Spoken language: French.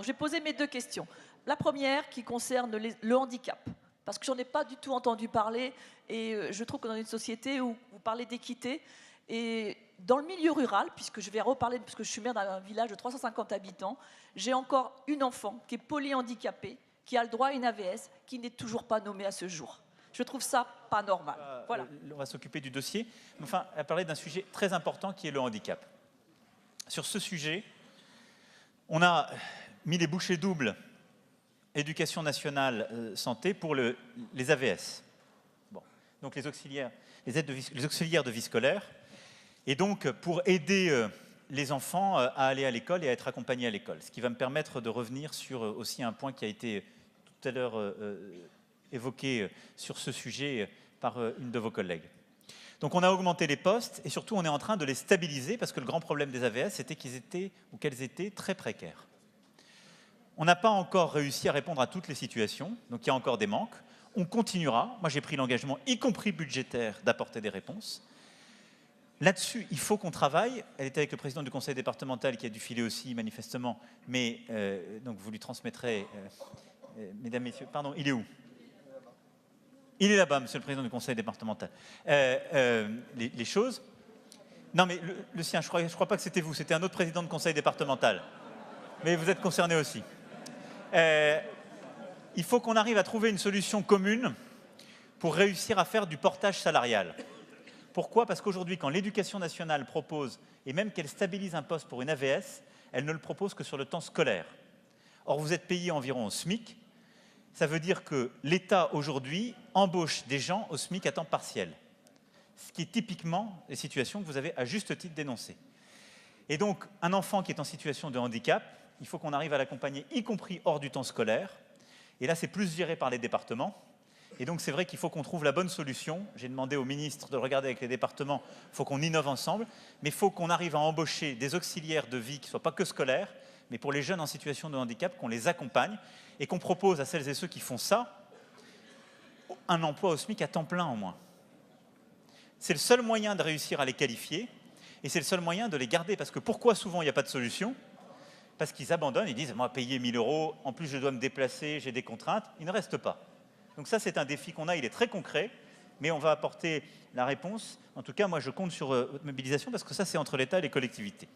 J'ai posé mes deux questions. La première qui concerne le handicap, parce que j'en ai pas du tout entendu parler et je trouve que dans une société où vous parlez d'équité et dans le milieu rural, puisque je vais reparler, puisque je suis maire d'un village de 350 habitants, j'ai encore une enfant qui est polyhandicapée, qui a le droit à une AVS, qui n'est toujours pas nommée à ce jour. Je trouve ça pas normal. Voilà. On va s'occuper du dossier. Enfin, elle parlait d'un sujet très important qui est le handicap. Sur ce sujet, on a mis les bouchées doubles éducation nationale santé pour les AVS. Bon. Donc les auxiliaires de vie scolaire. Et donc pour aider les enfants à aller à l'école et à être accompagnés à l'école. Ce qui va me permettre de revenir sur aussi un point qui a été tout à l'heure évoqué sur ce sujet par une de vos collègues. Donc on a augmenté les postes et surtout on est en train de les stabiliser parce que le grand problème des AVS c'était qu'elles étaient très précaires. On n'a pas encore réussi à répondre à toutes les situations, donc il y a encore des manques. On continuera, moi j'ai pris l'engagement, y compris budgétaire, d'apporter des réponses. Là-dessus, il faut qu'on travaille. Elle était avec le président du conseil départemental qui a dû filer aussi manifestement, mais donc vous lui transmettrez, mesdames, messieurs, pardon, il est où? Il est là-bas, monsieur le président du conseil départemental. Les choses. Non mais le sien, je crois pas que c'était vous, c'était un autre président de conseil départemental. Mais vous êtes concerné aussi. Il faut qu'on arrive à trouver une solution commune pour réussir à faire du portage salarial. Pourquoi? Parce qu'aujourd'hui, quand l'éducation nationale propose, et même qu'elle stabilise un poste pour une AVS, elle ne le propose que sur le temps scolaire. Or, vous êtes payé environ au SMIC. Ça veut dire que l'État, aujourd'hui, embauche des gens au SMIC à temps partiel. Ce qui est typiquement les situations que vous avez à juste titre dénoncées. Et donc, un enfant qui est en situation de handicap, il faut qu'on arrive à l'accompagner, y compris hors du temps scolaire. Et là, c'est plus géré par les départements. Et donc, c'est vrai qu'il faut qu'on trouve la bonne solution. J'ai demandé au ministre de regarder avec les départements. Il faut qu'on innove ensemble. Mais il faut qu'on arrive à embaucher des auxiliaires de vie qui ne soient pas que scolaires, mais pour les jeunes en situation de handicap, qu'on les accompagne et qu'on propose à celles et ceux qui font ça un emploi au SMIC à temps plein au moins. C'est le seul moyen de réussir à les qualifier et c'est le seul moyen de les garder. Parce que pourquoi souvent il n'y a pas de solution? Parce qu'ils abandonnent, ils disent « moi, payer 1 000 €, en plus je dois me déplacer, j'ai des contraintes », ils ne restent pas. Donc ça, c'est un défi qu'on a, il est très concret, mais on va apporter la réponse. En tout cas, moi, je compte sur votre mobilisation parce que ça, c'est entre l'État et les collectivités.